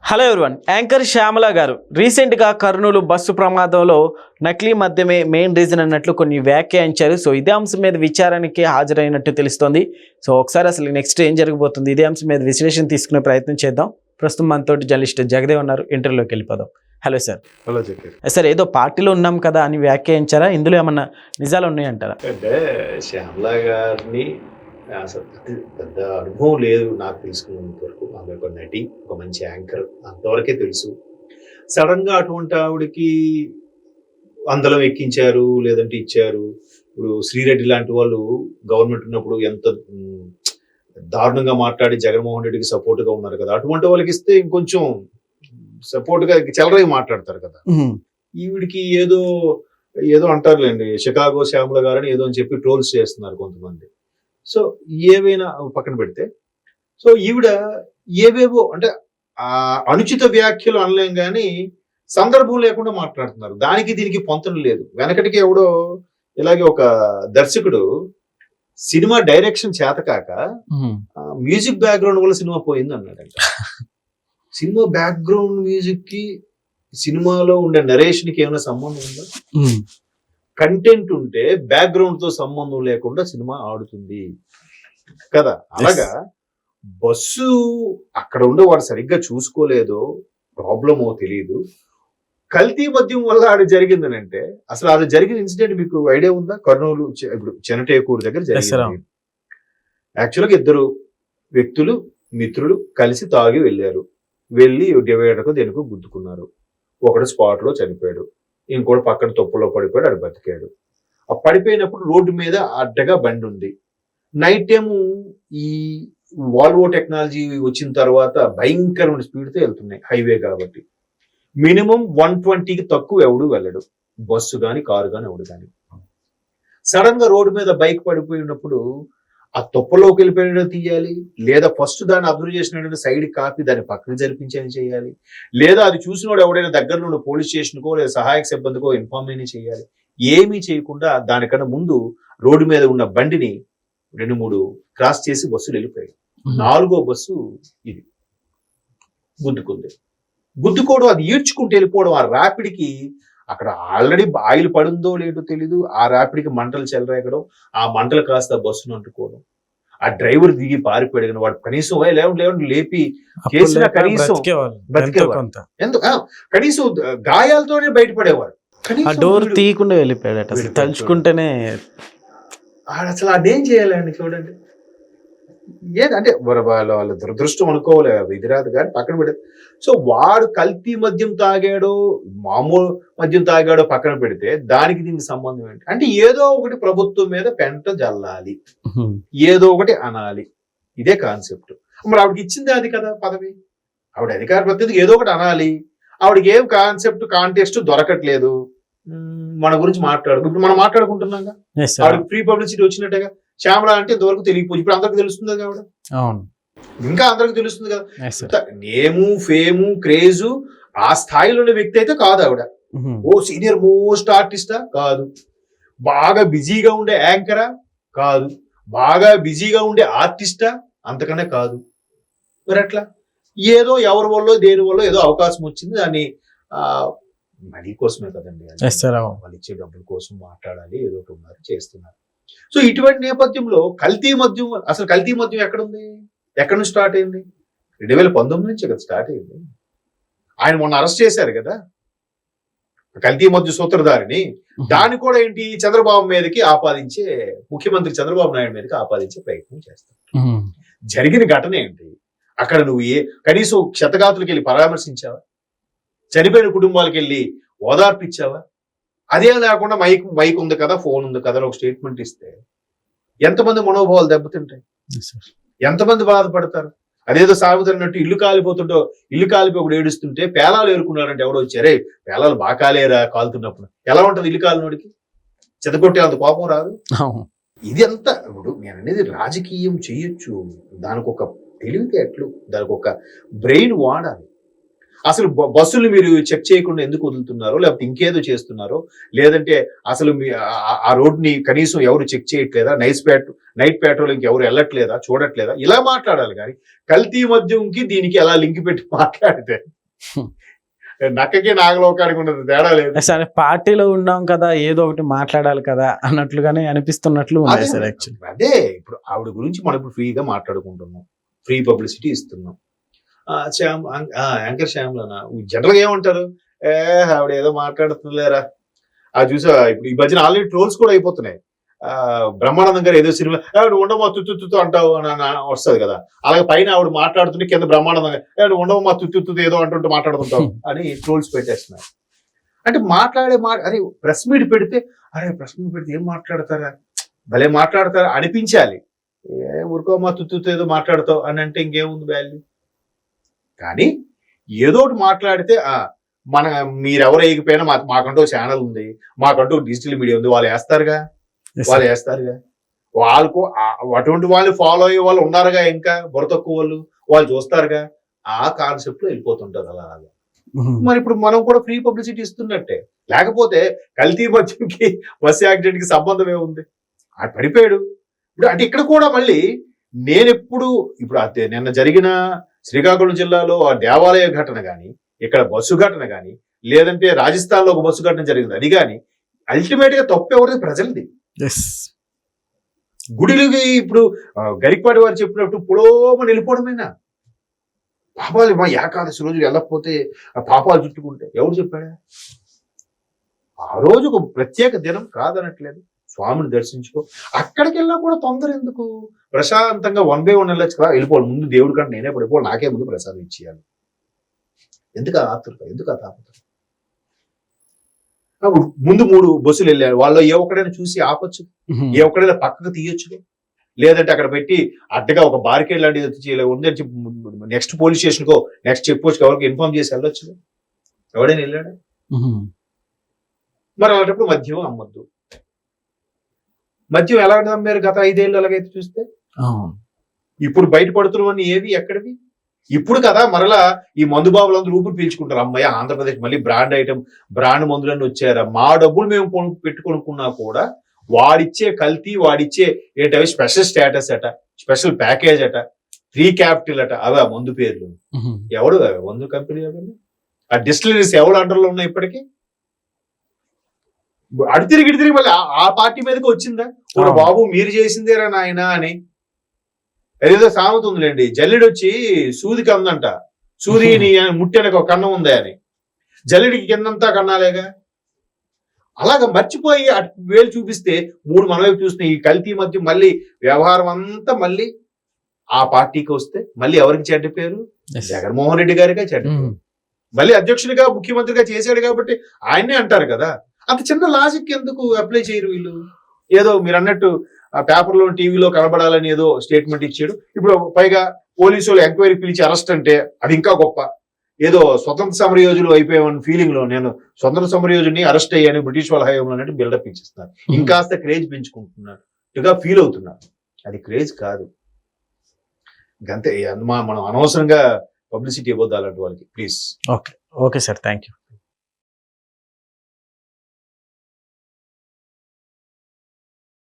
Hello everyone. Anchor Shyamala గారు రీసెంట్గా Kurnool bus ప్రమాదంలో నకిలీ మద్యమే మెయిన్ రీజన్ అన్నట్లు కొన్ని వ్యాఖ్యానించారు. సో ఇదే అంశం మీద విచారణకి హాజరైనట్టు తెలుస్తోంది. సో ఒకసారి అసలు నెక్స్ట్ ఏం జరగబోతుంది, ఇదే అంశం మీద విశ్లేషణ తీసుకునే ప్రయత్నం చేద్దాం. ప్రస్తుతం మనతోటి జర్నలిస్ట్ జగదేవ్ ఉన్నారు. ఇంటర్వ్యూలోకి వెళ్ళిపోదాం. Hello sir. Hello Jagdev. Sir, ఏదో పార్టీలో ఉన్నాం కదా అని వ్యాఖ్యానించారా? ఇందులో ఏమన్నా నిజాలు ఉన్నాయంటారా? అంటే శ్యామల గారిని అసలు పెద్ద అనుభవం లేదు నాకు తెలుసుకున్నంత వరకు. ఆమె ఒక నటి, ఒక మంచి యాంకర్, అంతవరకే తెలుసు. సడన్ గా అటువంటి ఆవిడకి అందలం ఎక్కించారు, లేదంటే ఇచ్చారు. ఇప్పుడు శ్రీరెడ్డి లాంటి వాళ్ళు గవర్నమెంట్ ఉన్నప్పుడు ఎంత దారుణంగా మాట్లాడి జగన్మోహన్ రెడ్డికి సపోర్ట్ గా ఉన్నారు కదా, అటువంటి వాళ్ళకి ఇస్తే ఇంకొంచెం సపోర్ట్ గా చెలరై మాట్లాడతారు కదా. ఈవిడికి ఏదో ఏదో అంటారులేండి, షికాగో శ్యామల గారని ఏదో అని చెప్పి ట్రోల్స్ చేస్తున్నారు కొంతమంది. సో ఏవైనా పక్కన పెడితే, సో ఈవిడ ఏవేవో అంటే అనుచిత వ్యాఖ్యలు అనలేం కానీ సందర్భం లేకుండా మాట్లాడుతున్నారు. దానికి దీనికి పొంతన లేదు. వెనకటికి ఎవడో ఇలాగే ఒక దర్శకుడు సినిమా డైరెక్షన్ చేతకాక మ్యూజిక్ బ్యాక్గ్రౌండ్ వల్ల సినిమా పోయింది అన్నాడంట. సినిమా బ్యాక్గ్రౌండ్ మ్యూజిక్ కి సినిమాలో ఉండే నరేషన్ కి ఏమైనా సంబంధం ఉందా? కంటెంట్ ఉంటే బ్యాక్గ్రౌండ్ తో సంబంధం లేకుండా సినిమా ఆడుతుంది కదా. అలాగా బస్సు అక్కడ ఉండే వాడు సరిగ్గా చూసుకోలేదో ప్రాబ్లమో తెలియదు, కల్తీ మద్యం వల్ల ఆడ జరిగిందని అంటే, అసలు అది జరిగిన ఇన్సిడెంట్ మీకు ఐడియా ఉందా? కర్నూలు ఇప్పుడు చెనటేకూరు దగ్గర జరిగింది. యాక్చువల్గా ఇద్దరు వ్యక్తులు మిత్రులు కలిసి తాగి వెళ్ళారు. వెళ్ళి డివైడర్కు దేనికో గుద్దుకున్నారు. ఒకడు స్పాట్ లో చనిపోయాడు, ఇంకోటి పక్కన తొప్పులో పడిపోయాడు, ఆడు బతికాడు. ఆ పడిపోయినప్పుడు రోడ్డు మీద అడ్డగా బండి ఉంది. నైట్ టైము ఈ వాల్వో టెక్నాలజీ వచ్చిన తర్వాత భయంకరమైన స్పీడ్తో వెళ్తున్నాయి హైవే కాబట్టి. మినిమం 120కి తక్కువ ఎవడు వెళ్ళడు, బస్సు కానీ కారు కానీ ఎవడు కానీ. సడన్ గా రోడ్డు మీద బైక్ పడిపోయినప్పుడు ఆ తొప్పలోకి వెళ్ళిపోయిన తీయాలి, లేదా ఫస్ట్ దాన్ని అబ్జర్వ్ చేసిన సైడ్ కాపీ దాన్ని పక్కన జరిపించని చేయాలి, లేదా అది చూసినోడు ఎవడైనా దగ్గరలో ఉన్న పోలీస్ స్టేషన్కో లేదా సహాయక సిబ్బందికో ఇన్ఫార్మ్ అయినా చేయాలి. ఏమీ చేయకుండా దానికన్నా ముందు రోడ్డు మీద ఉన్న బండిని 2-3 క్రాస్ చేసి బస్సులు వెళ్ళిపోయాయి. 4వ బస్సు ఇది గుద్దుకుంది. గుద్దుకోవడం, అది ఈడ్చుకుంటూ వెళ్ళిపోవడం, ఆ ర్యాపిడ్కి అక్కడ ఆల్రెడీ ఆయిల్ పడుందో లేదో తెలీదు, ఆ ర్యాపిడ్కి మంటలు చెలరేగడం, ఆ మంటలు కాస్త బస్సును అంటుకోవడం, ఆ డ్రైవర్ దిగి పారిపోయాడు. వాడు కనీసం లేవండి లేపి చేసిన కనీసం కనీసం గాయాలతోనే బయటపడేవాడు. డోర్ తీయకుండా వెళ్ళిపోయాడు. తలుచుకుంటేనే అసలు అదేం చేయాలండి చూడండి. ఏదంటే వాళ్ళ దురదృష్టం అనుకోవాలి, ఇది రాదు కానీ పక్కన పెడితే. సో వాడు కల్తీ మద్యం తాగాడో మామూలు మద్యం తాగాడో పక్కన పెడితే దానికి దీనికి సంబంధం ఏంటి? అంటే ఏదో ఒకటి ప్రభుత్వం మీద పెంట జల్లాలి, ఏదో ఒకటి అనాలి, ఇదే కాన్సెప్ట్. మరి ఆవిడకి ఇచ్చింది అది కదా పదవి, ఆవిడ అధికార ప్రతినిధికి ఏదో ఒకటి అనాలి. ఆవిడకి ఏం కాన్సెప్ట్ కాంటెక్స్ట్ దొరకట్లేదు. మన గురించి ఇప్పుడు మనం మాట్లాడుకుంటున్నాగా, ఆవిడకి ఫ్రీ పబ్లిసిటీ వచ్చినట్టుగా. శ్యామల అంటే ఇంతవరకు తెలియకపోవచ్చు, ఇప్పుడు అందరికి తెలుస్తుంది కదా ఆవిడ, ఇంకా అందరికి తెలుస్తుంది కదా. నేము ఫేము క్రేజు ఆ స్థాయిలో ఉన్న వ్యక్తి అయితే కాదు ఆవిడ. ఓ సీనియర్ మోస్ట్ ఆర్టిస్టా కాదు, బాగా బిజీగా ఉండే యాంకరా కాదు, బాగా బిజీగా ఉండే ఆర్టిస్టా అంతకన్నా కాదు. మరి అట్లా ఏదో ఎవరి వల్ల దేని వల్ల ఏదో అవకాశం వచ్చింది, దాన్ని మనీ కోసమే కదండి, వాళ్ళు ఇచ్చే డబ్బుల కోసం మాట్లాడాలి, ఏదో ఒకటి ఉన్నారు చేస్తున్నారు. సో ఇటువంటి నేపథ్యంలో కల్తీ మద్యం, అసలు కల్తీ మద్యం ఎక్కడుంది, ఎక్కడి నుంచి స్టార్ట్ అయింది? 2019 నుంచే కదా స్టార్ట్ అయింది. ఆయన మొన్న అరెస్ట్ చేశారు కదా కల్తీ మద్య సూత్రధారిని. దాన్ని కూడా ఏంటి చంద్రబాబు మీదకి ఆపాదించే, ముఖ్యమంత్రి చంద్రబాబు నాయుడు మీదకి ఆపాదించే ప్రయత్నం చేస్తారు. జరిగిన ఘటన ఏంటి? అక్కడ నువ్వు కనీసం క్షతగాతులకు వెళ్ళి పరామర్శించావా? చనిపోయిన కుటుంబాలకు వెళ్ళి ఓదార్పిచ్చావా? అదే లేకుండా మైక్ ఉంది కదా, ఫోన్ ఉంది కదా ఒక స్టేట్మెంట్ ఇస్తే ఎంతమంది మనోభావాలు దెబ్బతింటాయి, ఎంతమంది బాధపడతారు? అదేదో సాగుతున్నట్టు ఇల్లు కాలిపోతుంటో, ఇల్లు కాలిపోయి ఒకడు ఏడుస్తుంటే పేలాలు ఏరుకున్నారంటే ఎవడో వచ్చారే పేలాలు బాగా కాలేరా కాలుతున్నప్పుడు, ఎలా ఉంటది ఇల్లు కాలినోడికి? చెతకొట్టే అంత కోపం రాదు. ఇది అంతా ఇప్పుడు నేను అనేది రాజకీయం చేయొచ్చు, దానికి ఒక తెలివితేటలు, దానికి ఒక బ్రెయిన్ వాడాలి. అసలు బస్సులు మీరు చెక్ చేయకుండా ఎందుకు వదులుతున్నారో, లేకపోతే ఇంకేదో చేస్తున్నారో, లేదంటే అసలు ఆ రోడ్ని కనీసం ఎవరు చెక్ చేయట్లేదా, నైట్ పెట్రోలింగ్ ఎవరు వెళ్ళట్లేదా, చూడట్లేదా, ఇలా మాట్లాడాలి. కానీ కల్తీ మద్యంకి దీనికి ఎలా లింక్ పెట్టి మాట్లాడితే నక్కకి నాగలోకానికి ఉన్నది తేడా లేదు. సరే పార్టీలో ఉన్నాం కదా ఏదో ఒకటి మాట్లాడాలి కదా అన్నట్లుగానే అనిపిస్తున్నట్లు ఉంది అదే సార్ యాక్చువల్లీ. అదే ఇప్పుడు ఆవిడ గురించి మనం ఇప్పుడు ఫ్రీగా మాట్లాడుకుంటున్నాం, ఫ్రీ పబ్లిసిటీ ఇస్తున్నాం. యాంకర్ శ్యామ్లనా జనరల్ గా ఏమంటారు, ఆవిడ ఏదో మాట్లాడుతుందిలేరా. అది చూసా ఇప్పుడు ఈ మధ్యన ఆల్రెడీ ట్రోల్స్ కూడా అయిపోతున్నాయి. బ్రహ్మానందం గారు ఏదో సినిమా ఉండమా తుత్తు అంటావు అని వస్తుంది కదా, అలాగే పైన ఆవిడ మాట్లాడుతుంటే కింద బ్రహ్మానందం గారు ఉండమా తుత్తు ఏదో అంటుంటే మాట్లాడుతుంటావు అని ట్రోల్స్ పెట్టేస్తున్నారు. అంటే అరే ప్రెస్ మీట్ పెడితే ఏం మాట్లాడతారా, భలే మాట్లాడతారా అనిపించాలి. ఊరుకోమా తుత్తు ఏదో మాట్లాడతావు అని అంటే ఇంకేముంది వాల్యూ. కానీ ఏదో ఒకటి మాట్లాడితే మీరెవరు వేయకపోయినా మాకంటూ ఛానల్ ఉంది, మాకంటూ డిజిటల్ మీడియా ఉంది, వాళ్ళు వేస్తారుగా. వాళ్ళకు అటువంటి వాళ్ళు ఫాలో అయ్యే వాళ్ళు ఉన్నారుగా, ఇంకా బుర్ర తక్కువ వాళ్ళు చూస్తారుగా. ఆ కాన్సెప్ట్ లో వెళ్ళిపోతుంటారు అలా. మరి ఇప్పుడు మనం కూడా ఫ్రీ పబ్లిసిటీ ఇస్తున్నట్టే. లేకపోతే కల్తీ మద్యంకి బస్ యాక్సిడెంట్ కి సంబంధం ఏముంది, పడిపోయాడు. ఇప్పుడు అంటే ఇక్కడ కూడా మళ్ళీ ఇప్పుడు నిన్న జరిగిన శ్రీకాకుళం జిల్లాలో ఆ దేవాలయ ఘటన కానీ, ఇక్కడ బస్సు ఘటన కానీ, లేదంటే రాజస్థాన్ లో ఒక బస్సు ఘటన జరిగింది, అది కానీ అల్టిమేట్ గా తప్పు ఎవరిది? ప్రజలది. గుడిలకి ఇప్పుడు గరికపాటి వారు చెప్పినట్టు పులోమ వెళ్ళిపోవడమేనా? పాపాలు మా ఏకాదశి రోజులు వెళ్ళకపోతే పాపాలు చుట్టుకుంటే ఎవరు చెప్పాడా? ఆ రోజు ఒక ప్రత్యేక దినం కాదనట్లేదు, స్వామిని దర్శించుకో. అక్కడికి వెళ్ళినా కూడా తొందర ఎందుకు? ప్రశాంతంగా 1 by 1 వెళ్ళొచ్చు కదా. వెళ్ళిపోవాలి ముందు దేవుడి కంటే నేనే పడిపోవాలి, నాకే ముందు ప్రసాదం ఇచ్చేయాలి. ఎందుకు ఆ ఆతృత, ఎందుకు ఆ తాపత్రం? ముందు 3 బస్సులు వెళ్ళారు, వాళ్ళు ఏ ఒక్కడైనా చూసి ఆపొచ్చు, ఏ ఒక్కడైనా పక్కకు తీయొచ్చు. లేదంటే అక్కడ పెట్టి అడ్డగా ఒక బారికేడ్ లాంటిది ఉందని చెప్పి నెక్స్ట్ పోలీస్ స్టేషన్ కో నెక్స్ట్ చెక్ పోస్ట్ ఎవరికి ఇన్ఫార్మ్ చేసి వెళ్ళొచ్చు. ఎవడైనా వెళ్ళాడా? మరి అలాంటప్పుడు మద్యం అమ్మద్దు. మద్యం ఎలా అమ్మారు గత 5 ఏళ్ళు అలాగైతే చూస్తే? ఇప్పుడు బయటపడుతున్నవన్నీ ఏవి ఎక్కడివి? ఇప్పుడు కదా మరలా ఈ మందు బాబులందరూ ఊపిరి పీల్చుకుంటారు. అమ్మాయి ఆంధ్రప్రదేశ్ మళ్ళీ బ్రాండ్ మందులన్నీ వచ్చారా, మా డబ్బులు మేము పెట్టుకొనుకున్నా కూడా వాడిచ్చే కల్తీ, వాడిచ్చే ఏంటవి స్పెషల్ స్టేటస్ అట, స్పెషల్ ప్యాకేజ్ అట, ఫ్రీ క్యాపిటల్ అట, అవి ఆ మందు పేర్లు. ఎవడు మందు కంపెనీ అవ్వండి, ఆ డిస్టిలరీస్ ఎవడు అండర్లో ఉన్నాయి ఇప్పటికీ? అటు తిరిగి మళ్ళీ ఆ పార్టీ మీదకి వచ్చిందా, బాబు మీరు చేసిందేరా నాయన అని. ఏదో సామెత ఉందిలేండి, జల్లెడు వచ్చి సూదికి అందంట, సూదిని ముట్టెనకు ఒక కన్నం ఉందా అని, జల్లెడికి కిందంతా కన్నాలేగా. అలాగ మర్చిపోయి అటు వేలు చూపిస్తే 3 మన వైపు చూస్తున్నాయి. ఈ కల్తీ మధ్య మళ్ళీ వ్యవహారం అంతా మళ్ళీ ఆ పార్టీకి వస్తే మళ్ళీ ఎవరికి చెడ్డ పేరు? జగన్మోహన్ రెడ్డి గారిగా చెడ్డ పేరు. మళ్ళీ అధ్యక్షుడిగా ముఖ్యమంత్రిగా చేశాడు కాబట్టి ఆయన్నే అంటారు కదా. అంత చిన్న లాజిక్ ఎందుకు అప్లై చేయరు వీళ్ళు? ఏదో మీరు అన్నట్టు ఆ పేపర్లో టీవీలో కనబడాలని ఏదో స్టేట్మెంట్ ఇచ్చాడు. ఇప్పుడు పైగా పోలీసు వాళ్ళు ఎంక్వైరీ పిలిచి అరెస్ట్ అంటే అది ఇంకా గొప్ప. ఏదో స్వతంత్ర సమరయోధులు అయిపోయామని ఫీలింగ్ లో, నేను స్వతంత్ర సమరయోధుని అరెస్ట్ అయ్యాను బ్రిటిష్ వాళ్ళ హయాంలో అన్నట్టు బిల్డప్ ఇచ్చిస్తున్నారు. ఇంకాస్త క్రేజ్ పెంచుకుంటున్నారు, ఫీల్ అవుతున్నారు. అది క్రేజ్ కాదు. ఇంకంతే. మనం అనవసరంగా పబ్లిసిటీ ఇవ్వద్దు అలాంటి వాళ్ళకి, please. Okay sir, thank you.